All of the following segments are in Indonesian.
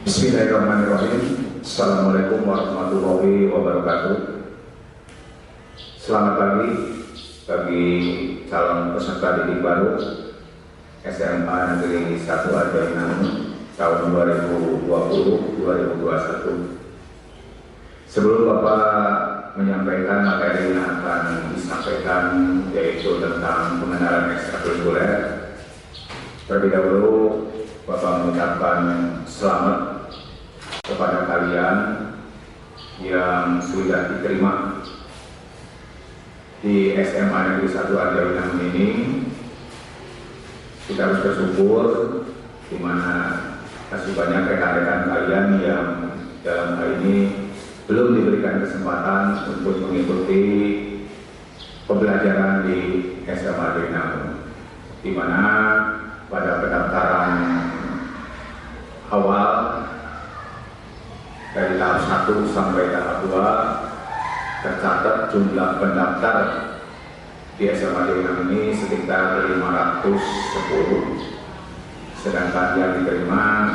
Bismillahirrahmanirrahim. Assalamualaikum warahmatullahi wabarakatuh. Selamat pagi bagi calon peserta didik baru SMA Negeri 1 Arjainang tahun 2020-2021. Sebelum Bapak menyampaikan materi yang akan disampaikan, yaitu tentang pengenalan ekstrakurikuler, terlebih dahulu Bapak mengucapkan selamat kepada kalian yang sudah diterima di SMA Negeri 1 Arjainang ini. Kita harus bersyukur di mana masih banyak rekan-rekan kalian yang dalam hal ini belum diberikan kesempatan untuk mengikuti pembelajaran di SMA Arjainang, di mana pada pendaftaran awal dari tahap 1 sampai tahap 2 tercatat jumlah pendaftar di SMA Arjainang ini sekitar 510, sedangkan yang diterima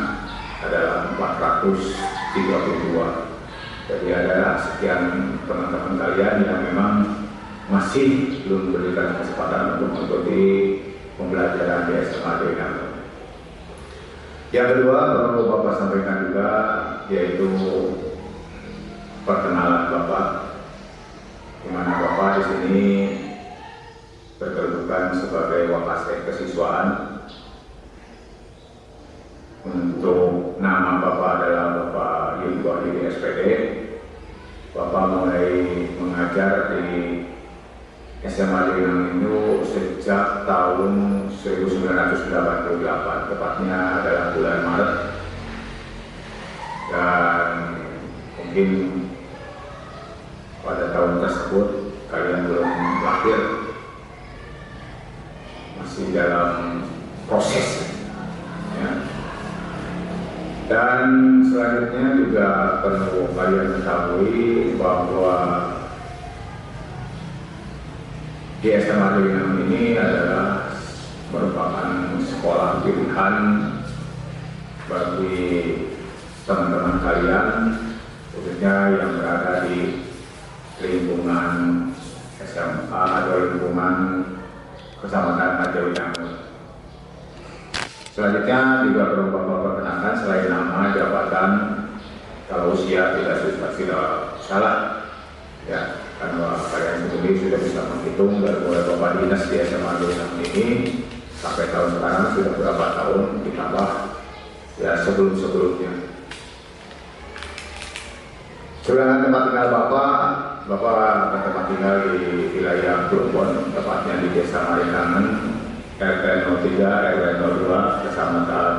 adalah 432. Jadi ada sekian teman-teman kalian yang memang masih belum diberikan kesempatan untuk mengikuti pembelajaran di SMA Arjainang. Yang kedua, perlu Bapak sampaikan juga, yaitu perkenalan Bapak, di mana Bapak di sini berkedudukan sebagai Wakasek Kesiswaan. Untuk nama Bapak adalah Bapak Yudi Wahyudi SPD. Bapak mulai mengajar di SMA Arjainang itu sejak tahun 1988, tepatnya adalah bulan Maret, dan mungkin pada tahun tersebut kalian belum lahir, masih dalam proses ya. Dan selanjutnya juga perlu kalian ketahui bahwa di SMA Arjainang ini adalah merupakan sekolah pilihan bagi teman-teman kalian, khususnya yang berada di lingkungan SMA atau lingkungan Kecamatan Arjainang. Selanjutnya juga perlu Bapak perkenalkan selain nama, jabatan, kalau usia tidak salah ya, karena kalian sendiri sudah bisa menghitung dari mulai Bapak dinas di SMA Arjainang ini sampai tahun sekarang sudah berapa tahun, ditambah ya sebelum-sebelumnya. Sedangkan tempat tinggal Bapak bertempat tinggal di wilayah Plumbon, tepatnya di Desa Marikangen, RT 03 RW 02 Kecamatan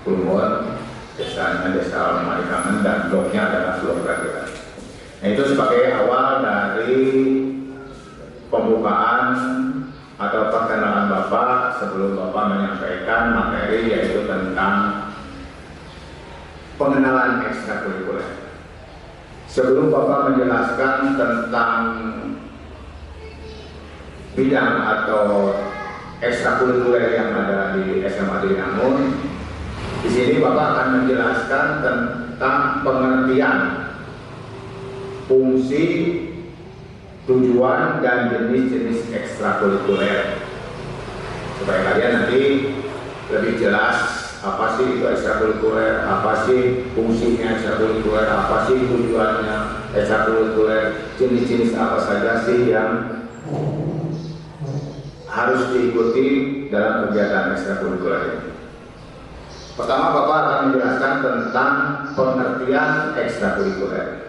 Plumbon, desanya Desa Marikangen, dan bloknya adalah blok Rakyat. Nah, itu sebagai awal dari pembukaan atau perkenalan Bapak sebelum Bapak menyampaikan materi, yaitu tentang pengenalan ekstrakurikuler. Sebelum Bapak menjelaskan tentang bidang atau ekstrakurikuler yang ada di SMA Arjainang, di sini Bapak akan menjelaskan tentang pengertian fungsi, tujuan, dan jenis-jenis ekstrakurikuler, supaya kalian nanti lebih jelas apa sih itu ekstrakurikuler, apa sih fungsinya ekstrakurikuler, apa sih tujuannya ekstrakurikuler, jenis-jenis apa saja sih yang harus diikuti dalam kegiatan ekstrakurikuler ini. Pertama, Bapak akan menjelaskan tentang pengertian ekstrakurikuler.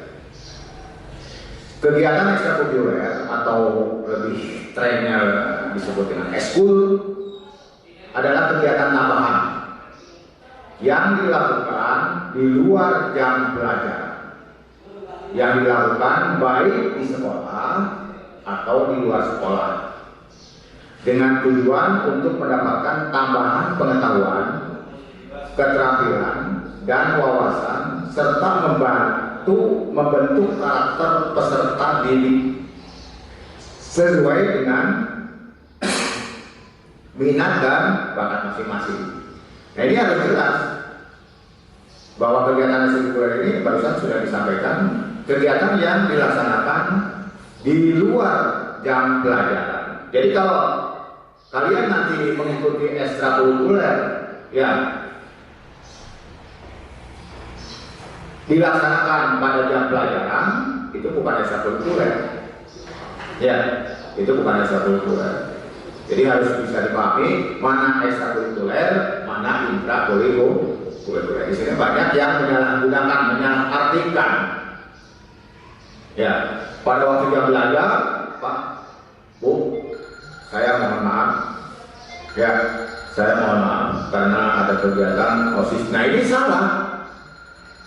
Kegiatan ekstrakurikuler atau lebih trennya disebut dengan ekskul adalah kegiatan tambahan yang dilakukan di luar jam pelajaran, yang dilakukan baik di sekolah atau di luar sekolah, dengan tujuan untuk mendapatkan tambahan pengetahuan, keterampilan, dan wawasan, serta membentuk karakter peserta didik sesuai dengan minat dan bakat masing-masing. Nah, ini harus jelas. bahwa kegiatan ekstrakurikuler ini barusan sudah disampaikan, kegiatan yang dilaksanakan di luar jam pelajaran. Jadi kalau kalian nanti mengikuti ekstrakurikuler ya dilaksanakan pada jam pelajaran, itu bukan ekstrakurikuler. Ya, itu bukan ekstrakurikuler. Jadi harus bisa dipahami mana ekstrakurikuler, mana intrakurikuler. Di sini banyak yang menyalahgunakan, menyalahartikan. Ya, pada waktu jam belajar, Pak, Bu, saya mohon maaf. Ya, saya mohon maaf karena ada kegiatan OSIS. Nah ini salah.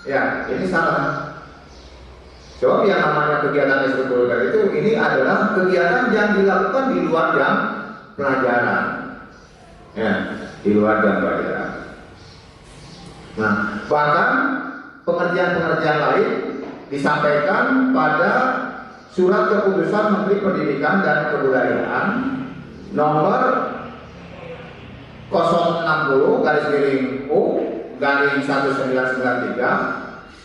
Ya, ini salah. Sebab yang namanya kegiatan ekstrakurikuler itu ini adalah kegiatan yang dilakukan di luar jam pelajaran. Ya, di luar jam pelajaran. Nah, bahkan pengertian-pengertian lain disampaikan pada Surat Keputusan Menteri Pendidikan dan Kebudayaan nomor 060/U/1993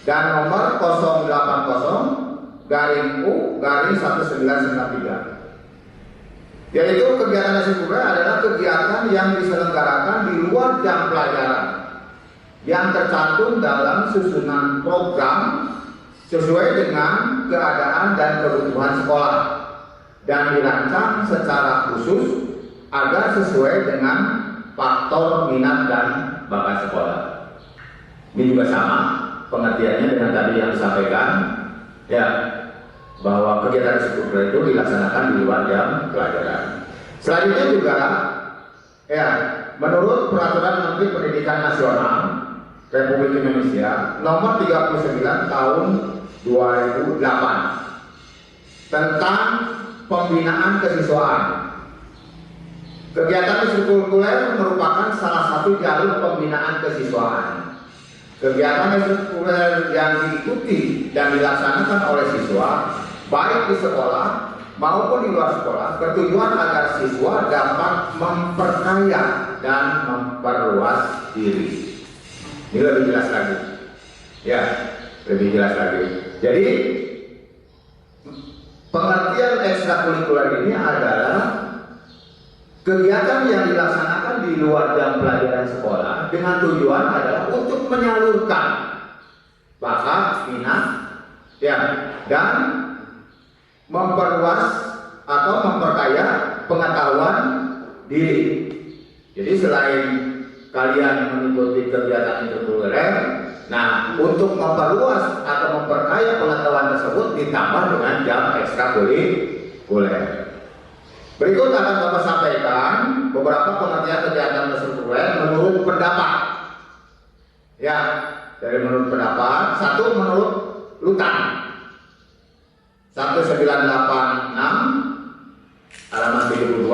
dan nomor 080/U/1993. Yaitu kegiatan ekstrakurikuler adalah kegiatan yang diselenggarakan di luar jam pelajaran yang tercantum dalam susunan program sesuai dengan keadaan dan kebutuhan sekolah dan dirancang secara khusus agar sesuai dengan faktor minat dan bakat sekolah. Ini juga sama pengertiannya dengan tadi yang disampaikan, ya, bahwa kegiatan ekstrakurikuler itu dilaksanakan di luar jam pelajaran. Selanjutnya juga, ya, menurut Peraturan Menteri Pendidikan Nasional Republik Indonesia nomor 39 tahun 2008 tentang pembinaan kesiswaan. Kegiatan ekstrakurikuler merupakan salah satu jalur pembinaan kesiswaan. Kegiatan ekstrakurikuler yang diikuti dan dilaksanakan oleh siswa baik di sekolah maupun di luar sekolah bertujuan agar siswa dapat memperkaya dan memperluas diri. Ini lebih jelas lagi, ya, lebih jelas lagi. Jadi pengertian ekstrakurikuler ini adalah kegiatan yang dilaksanakan di luar jam pelajaran sekolah dengan tujuan adalah untuk menyalurkan bakat, minat, ya, dan memperluas atau memperkaya pengetahuan diri. Jadi selain kalian mengikuti kegiatan ekstrakurikuler, nah untuk memperluas atau memperkaya pengetahuan tersebut ditambah dengan jam ekstrakurikuler. Berikut akan Bapak sampaikan beberapa pengertian kegiatan ekstrakurikuler menurut pendapat. Ya, dari menurut pendapat, satu menurut Lutan 1986 halaman 72,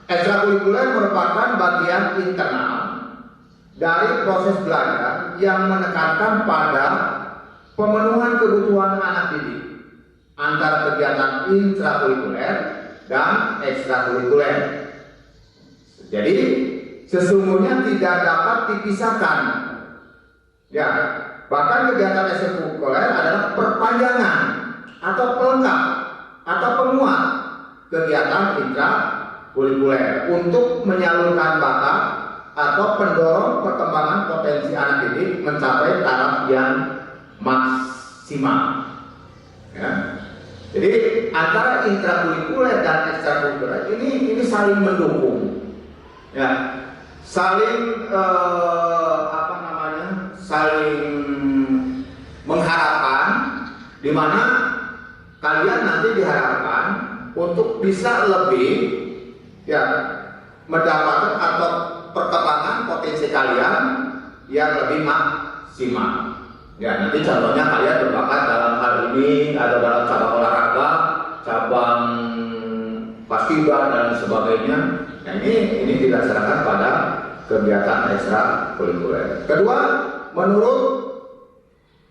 ekstrakurikuler merupakan bagian internal dari proses belajar yang menekankan pada pemenuhan kebutuhan anak didik antara kegiatan intrakurikuler dan ekstrakurikuler. Jadi sesungguhnya tidak dapat dipisahkan. Ya, bahkan kegiatan ekstrakurikuler adalah perpanjangan atau pelengkap atau penguat kegiatan intrakurikuler untuk menyalurkan bakat atau pendorong perkembangan potensi anak didik mencapai taraf yang maksimal. Ya. Jadi antara intrakurikuler dan ekstrakurikuler ini saling mendukung, ya, saling saling mengharapkan, di mana kalian nanti diharapkan untuk bisa lebih, ya, mendapatkan atau perkembangan potensi kalian yang lebih maksimal. Ya, nanti contohnya kalian berbakat dalam hal ini atau dalam cabang olahraga, cabang paskibra dan sebagainya. Nah, ini dilaksanakan pada kegiatan ekstrakurikuler. Kedua, menurut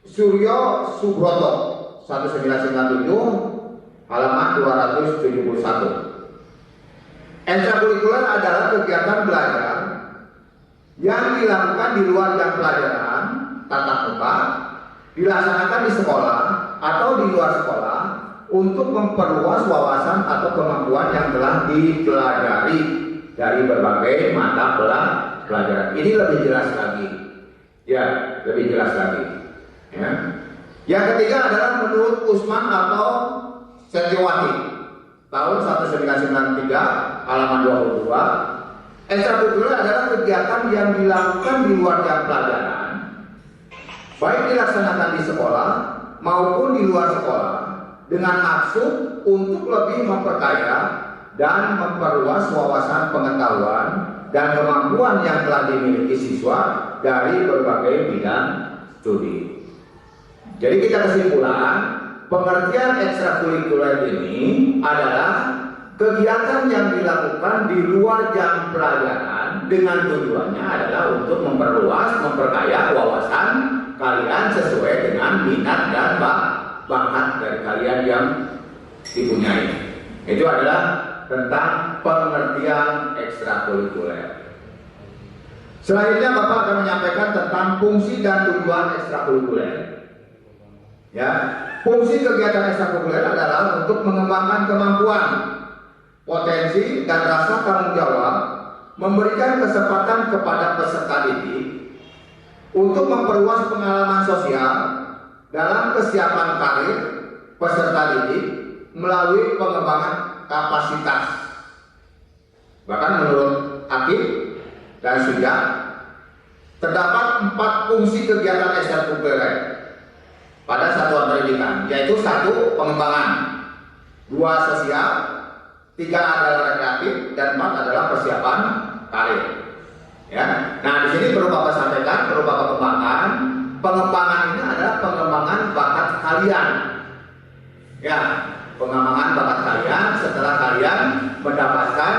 Suryo Subroto 1997 halaman 271. Ekstrakurikuler adalah kegiatan belajar yang dilakukan di luar jam pelajaran tatap muka dilaksanakan di sekolah atau di luar sekolah untuk memperluas wawasan atau kemampuan yang telah dipelajari dari berbagai mata pelajaran. Ini lebih jelas lagi. Ya, lebih jelas lagi. Ya. Yang ketiga adalah menurut Usman atau Setiawati tahun 1993 halaman 22, ekstrakurikuler adalah kegiatan yang dilakukan di luar jam pelajaran, baik dilaksanakan di sekolah maupun di luar sekolah, dengan maksud untuk lebih memperkaya dan memperluas wawasan pengetahuan dan kemampuan yang telah dimiliki siswa dari berbagai bidang studi. Jadi kita kesimpulan, pengertian ekstrakurikuler ini adalah kegiatan yang dilakukan di luar jam pelajaran dengan tujuannya adalah untuk memperluas, memperkaya wawasan kalian sesuai dengan minat dan bakat dari kalian yang dipunyai. Itu adalah tentang pengertian ekstrakurikuler. Selanjutnya Bapak akan menyampaikan tentang fungsi dan tujuan ekstrakurikuler. Ya, fungsi kegiatan ekstrakurikuler adalah untuk mengembangkan kemampuan, potensi dan rasa tanggung jawab, memberikan kesempatan kepada peserta didik untuk memperluas pengalaman sosial dalam kesiapan karir peserta didik melalui pengembangan kapasitas. Bahkan menurut Akib dan Suja, terdapat 4 fungsi kegiatan ekstrakurikuler pada satuan pendidikan, yaitu 1 pengembangan, 2 sosial, 3 adalah rekreatif, dan 4 adalah persiapan karir. Ya, nah di sini perlu Bapak sampaikan, perlu Bapak kembangkan. Pengembangan ini adalah pengembangan bakat kalian. Ya, pengembangan bakat kalian setelah kalian mendapatkan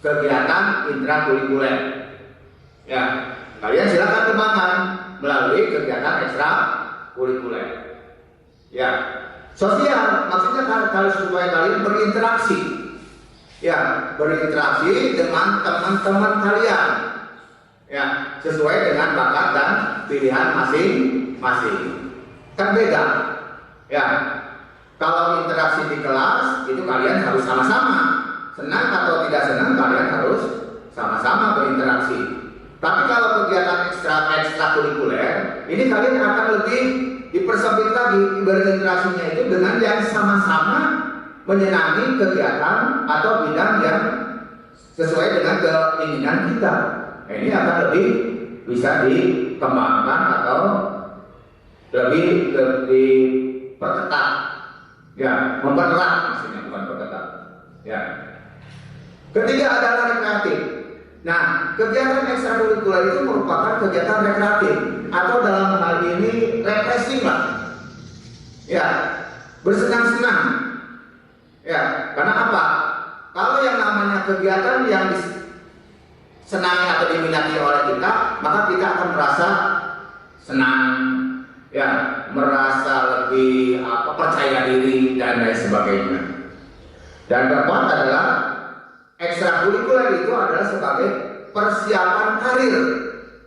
kegiatan intrakurikuler. Ya, kalian silakan kembangkan melalui kegiatan ekstrakurikuler. Ya, sosial maksudnya kalau supaya kalian berinteraksi. Ya, berinteraksi dengan teman-teman kalian. Ya, sesuai dengan bakat dan pilihan masing-masing. Kan beda. Ya, kalau interaksi di kelas itu kalian harus sama-sama. Senang atau tidak senang kalian harus sama-sama berinteraksi. Tapi kalau kegiatan ekstrakurikuler ini kalian akan lebih dipersempit lagi berinteraksinya itu dengan yang sama-sama menyenangi kegiatan atau bidang yang sesuai dengan keinginan kita. Nah, ini akan lebih bisa dikembangkan atau lebih diperketat. Ya, mempererat maksudnya, bukan perketat. Ya. Ketiga adalah rekreatif. Nah, kegiatan ekstrakurikuler itu merupakan kegiatan rekreatif atau dalam hal ini refreshing lah. Ya, bersenang-senang. Ya, karena apa? Kalau yang namanya kegiatan yang disenangi atau diminati oleh kita, maka kita akan merasa senang, ya, merasa lebih percaya diri dan lain sebagainya. Dan keempat adalah ekstrakurikuler itu adalah sebagai persiapan karir.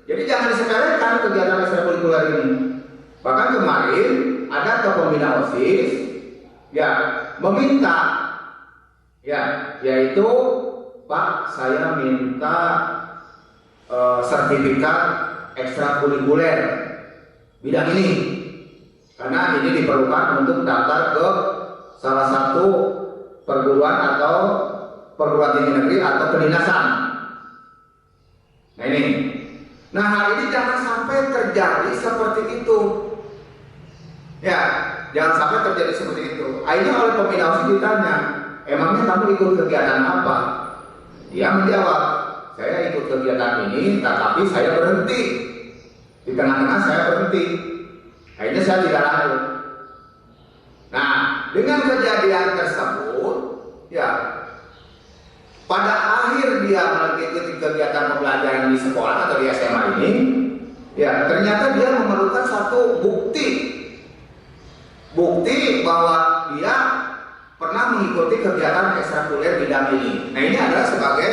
Jadi jangan disepelekan kegiatan ekstrakurikuler ini. Bahkan kemarin ada kepemimpinan OSIS ya meminta, ya, yaitu Pak, saya minta sertifikat ekstrakurikuler bidang ini, karena ini diperlukan untuk daftar ke salah satu perguruan atau perguruan tinggi negeri atau kedinasan. Nah ini, nah hal ini jangan sampai terjadi seperti itu. Ya, jangan sampai terjadi seperti itu. Akhirnya oleh pembina OSIS ditanya, emangnya kamu ikut kegiatan apa? Dia menjawab, saya ikut kegiatan ini, tetapi saya berhenti. Di tengah-tengah saya berhenti. Akhirnya saya tidak lanjut. Nah, dengan kejadian tersebut, ya, pada akhir dia mengikuti kegiatan pembelajaran di sekolah atau di SMA ini, ya ternyata dia memerlukan satu bukti bahwa dia pernah mengikuti kegiatan ekstrakurikuler bidang ini. Nah ini adalah sebagai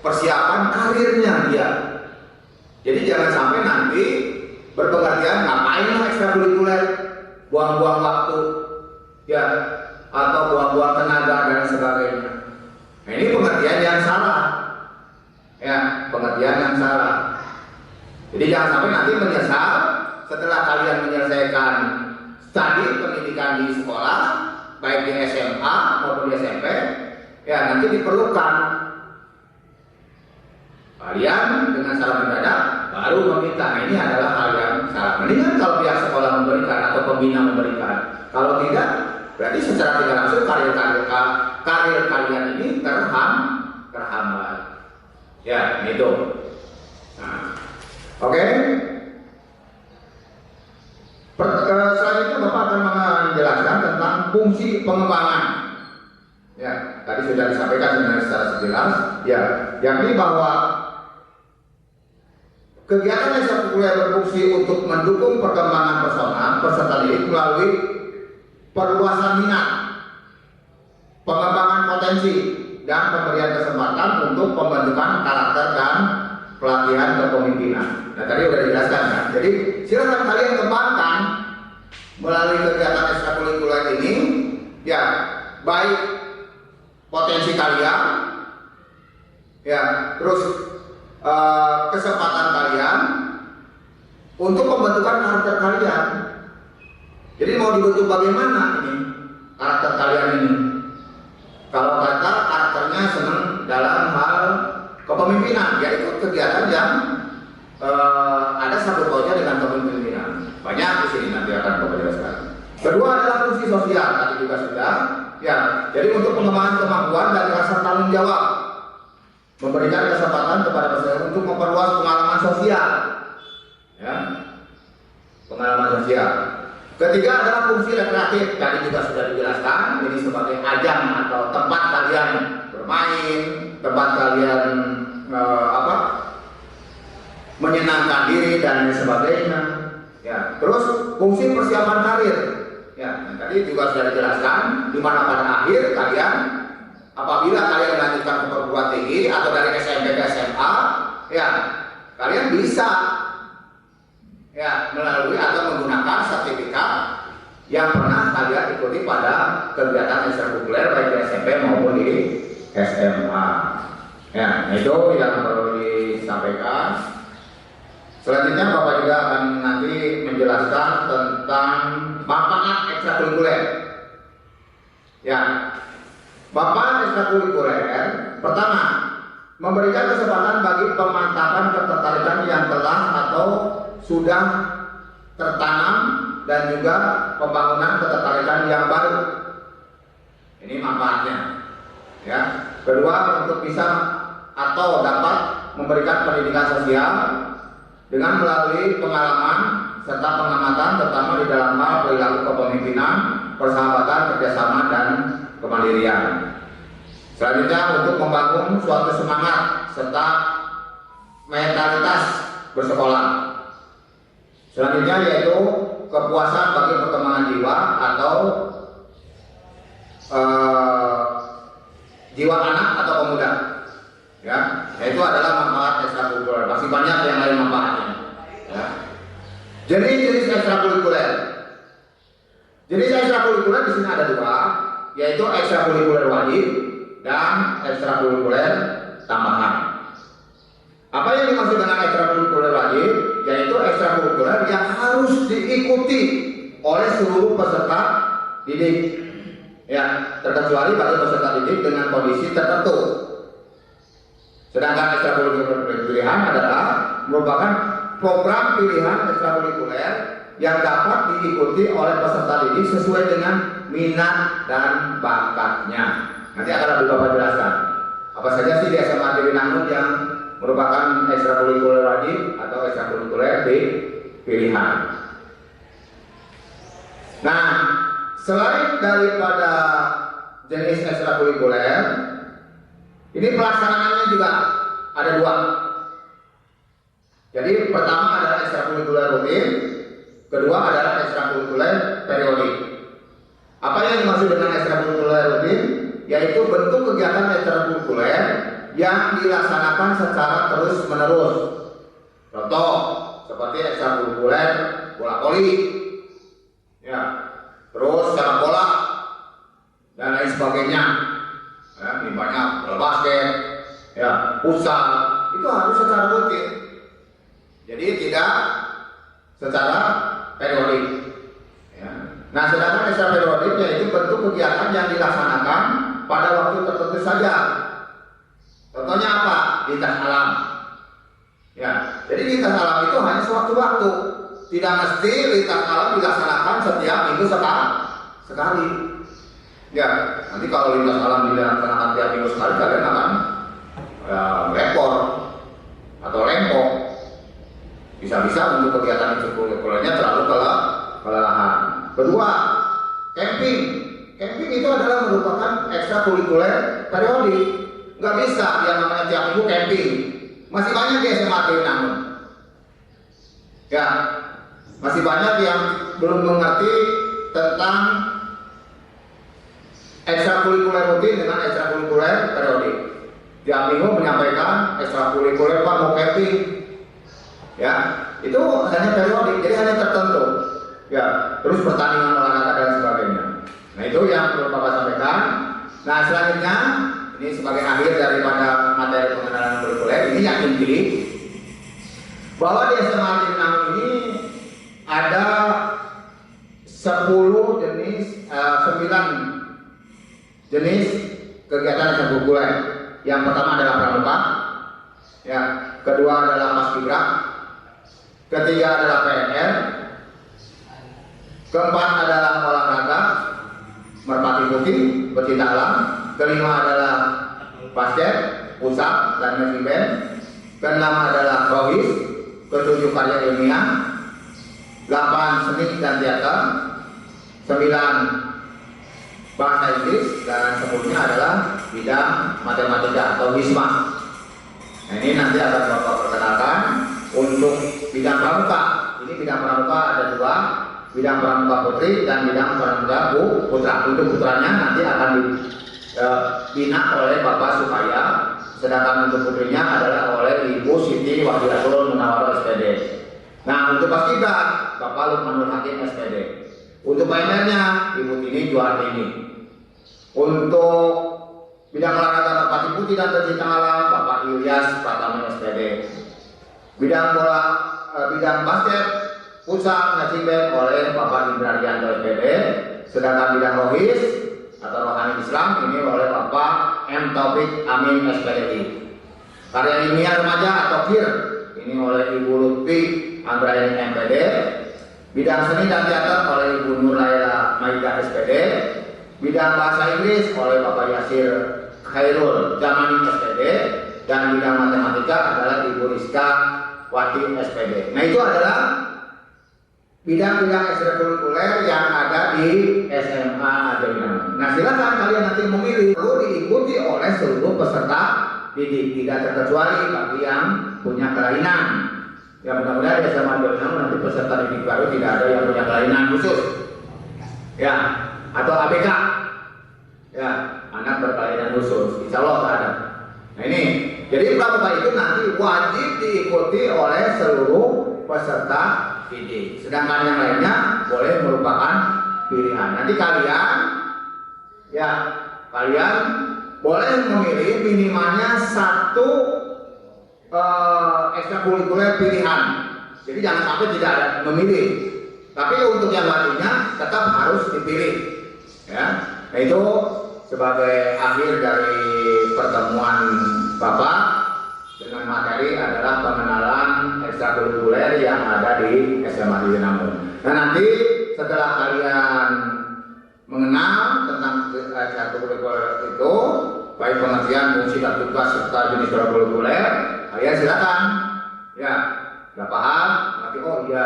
persiapan karirnya dia. Jadi jangan sampai nanti berpengertian ngapain lah ekstrakurikuler, buang-buang waktu, ya, atau buang-buang tenaga dan sebagainya. Nah, ini pengertian yang salah, ya, pengertian yang salah. Jadi jangan sampai nanti menyesal setelah kalian menyelesaikan studi pendidikan di sekolah, baik di SMA maupun di SMP, ya nanti diperlukan kalian dengan salah mendadak baru meminta. Nah, ini adalah hal yang salah. Mendingan kalau pihak sekolah memberikan atau pembina memberikan. Kalau tidak, berarti secara tidak langsung karir kalian ini terhambat. Ya, itu. Nah, oke. Selanjutnya Bapak akan menjelaskan tentang fungsi pengembangan. Ya, tadi sudah disampaikan sebenarnya secara jelas. Ya, yakni bahwa kegiatan ekstrakurikuler berfungsi untuk mendukung perkembangan personal peserta didik melalui perluasan minat, pengembangan potensi, dan pemberian kesempatan untuk pembentukan karakter dan pelatihan kepemimpinan. Nah, tadi sudah dijelaskan kan. Jadi silakan kalian kembangkan melalui kegiatan ekstrakurikuler ini, ya, baik potensi kalian, ya, terus kesempatan kalian untuk pembentukan karakter kalian. Jadi mau dibentuk bagaimana ini karakter kalian ini? Kalau kata karakternya senang dalam hal kepemimpinan, yaitu kegiatan yang ada satu pautnya dengan kepemimpinan. Banyak di sini nanti akan Bapak jelaskan. Kedua adalah fungsi sosial, tadi juga sudah. Ya, jadi untuk pengembangan kemampuan dan rasa tanggung jawab, memberikan kesempatan kepada masyarakat untuk memperluas pengalaman sosial, ya, pengalaman sosial. Ketiga adalah fungsi rekreatif, tadi juga sudah dijelaskan. Ini sebagai ajang atau tempat kalian bermain, tempat kalian menyenangkan diri dan sebagainya. Ya, terus fungsi persiapan karir. Ya, tadi juga sudah dijelaskan di mana pada akhir kalian apabila kalian melanjutkan ke perguruan tinggi atau dari SMP ke SMA, ya, kalian bisa, ya, melalui atau menggunakan sertifikat yang pernah kalian ikuti pada kegiatan ekstrakurikuler baik di SMP maupun di SMA. Ya, itu yang perlu disampaikan. Selanjutnya Bapak juga akan nanti menjelaskan tentang manfaat ekstrakurikuler. Ya, manfaat ekstrakurikuler pertama, memberikan kesempatan bagi pemantapan ketertarikan yang telah atau sudah tertanam dan juga pembangunan ketertarikan yang baru. Ini manfaatnya. Ya. Kedua, untuk bisa atau dapat memberikan pendidikan sosial dengan melalui pengalaman serta pengamatan terutama di dalam hal perilaku kepemimpinan, persahabatan, kerjasama, dan kemandirian. Selanjutnya untuk membangun suatu semangat serta mentalitas bersekolah. Selanjutnya yaitu kepuasan bagi perkembangan jiwa atau jiwa anak atau pemuda. Ya, itu adalah manfaat ekstrakurikuler. Masih banyak yang lain manfaatnya. Ya. Jenis ekstrakurikuler. Jenis ekstrakurikuler di sini ada dua, yaitu ekstrakurikuler wajib dan ekstrakurikuler tambahan. Apa yang dimaksud dengan ekstrakurikuler wajib? Yaitu ekstrakurikuler yang harus diikuti oleh seluruh peserta didik. Ya, terkecuali bagi peserta didik dengan kondisi tertentu. Sedangkan ekstrakurikuler pilihan adalah merupakan program pilihan ekstrakurikuler yang dapat diikuti oleh peserta didik sesuai dengan minat dan bakatnya. Nanti akan lebih Bapak jelaskan apa saja sih di SMA Dewi Nanggut yang merupakan ekstrakurikuler wajib atau ekstrakurikuler di pilihan. Nah, selain daripada jenis ekstrakurikuler, ini pelaksanaannya juga ada dua. Jadi pertama adalah ekstrakurikuler rutin, kedua adalah ekstrakurikuler periodik. Apa yang dimaksud dengan ekstrakurikuler rutin? Yaitu bentuk kegiatan ekstrakurikuler yang dilaksanakan secara terus-menerus. Contoh, seperti ekstrakurikuler bola voli, ya, terus sepak bola dan lain sebagainya. Ya, ini banyak bola basket, ya, futsal, itu harus secara rutin. Jadi tidak secara periodik. Ya. Nah, sedangkan ekstra periodik yaitu bentuk kegiatan yang dilaksanakan pada waktu tertentu saja. Contohnya apa? Lintas alam. Ya, jadi lintas alam itu hanya sewaktu-waktu. Tidak mesti lintas alam dilaksanakan setiap minggu sekali. Ya, nanti kalau lintas alam dilaksanakan setiap minggu sekali, kalian akan rekor atau rempong. Bisa-bisa untuk kegiatan ekstrakurikulernya terlalu kelelahan. Kedua, camping. Camping itu adalah merupakan ekstrakurikuler periodik. Nggak bisa yang namanya tiap minggu camping. Masih banyak di SMA namun. Ya, masih banyak yang belum mengerti tentang ekstrakurikuler rutin dengan ekstrakurikuler periodik. Tiap minggu menyampaikan ekstrakurikuler Pak mau camping. Ya, itu hanya periodik, jadi hanya tertentu. Ya, terus pertandingan olahraga dan sebagainya. Nah, itu yang perlu Bapak sampaikan. Nah, selanjutnya ini sebagai akhir daripada materi pengenalan kurikuler, ini yang inti bahwa di SMA Arjuna ini ada 9 jenis kegiatan ekstrakurikuler. Yang pertama adalah pramuka, ya, kedua adalah paskibra, ketiga adalah PNR, keempat adalah olahraga merpati putih pecinta alam, kelima adalah basket, futsal dan music band, keenam adalah rohis, ketujuh karya ilmiah, 8 seni dan teater, 9 bahasa Inggris, dan 10-nya adalah bidang matematika atau wisma. Nah, ini nanti akan Bapak perkenalkan untuk bidang pramuka. Ini bidang pramuka ada 2, bidang pramuka putri dan bidang pramuka putra. Untuk putranya nanti akan dibina oleh Bapak Supaya, sedangkan untuk putrinya adalah oleh Ibu Siti Wahdiatul Munawwaroh SPD. Nah, untuk paskibra Bapak Lukmanul Hakim SPD. Untuk pionernya Ibu Tini Juartini. Untuk bidang olahraga merpati putih dan pecinta alam Bapak Ilyas Pratama SPD. Bidang basket, futsal, music band oleh Bapak Indra Rianto SPD. Sedangkan bidang rohis atau rohani Islam ini oleh Bapak M. Taufik Amin SPDI. Karya ilmiah remaja atau KIR ini oleh Ibu Lutfi Anggraini MPD. Bidang seni dan teater oleh Ibu Nur Laila Maida SPD. Bidang bahasa Inggris oleh Bapak Yasir Khairul Jamani SPD. Dan bidang matematika adalah Ibu Rizka Wati SPD. Nah, itu adalah bidang-bidang ekstrakurikuler yang ada di SMA Arjuna. Nah, silakan kalian nanti memilih. Perlu diikuti oleh seluruh peserta didik, tidak terkecuali bagi yang punya kelainan. Ya, mudah-mudahan di SMA Arjuna nanti peserta didik baru tidak ada yang punya kelainan khusus, ya, atau ABK, ya, anak berkelainan khusus. Insya Allah ada. Nah, ini jadi pramuka itu nanti wajib diikuti oleh seluruh peserta didik. Sedangkan yang lainnya boleh merupakan pilihan. Nanti kalian boleh memilih minimalnya 1 ekstrakurikuler pilihan. Jadi jangan sampai tidak ada memilih. Tapi untuk yang lainnya tetap harus dipilih. Ya. Nah, itu sebagai akhir dari pertemuan Bapak dengan materi adalah pengenalan ekstrakurikuler yang ada di SMA Arjuna. Nah, nanti setelah kalian mengenal tentang ekstrakurikuler itu, baik pengertian, fungsi dan tugas serta jenis ekstrakurikuler, kalian silakan, ya, nggak paham, nanti oh iya,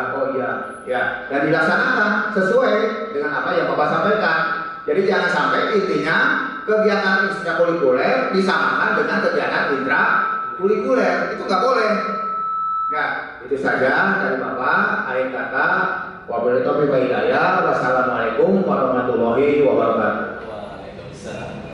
ya, dan dilaksanakan sesuai dengan apa yang Bapak sampaikan. Jadi jangan sampai intinya kegiatan ekstrakurikuler disamakan dengan kegiatan intrakurikuler, itu nggak boleh. Ya, itu saja dari Bapak. Akhir kata, wabillahi taufiq wal hidayah. Wassalamualaikum warahmatullahi wabarakatuh.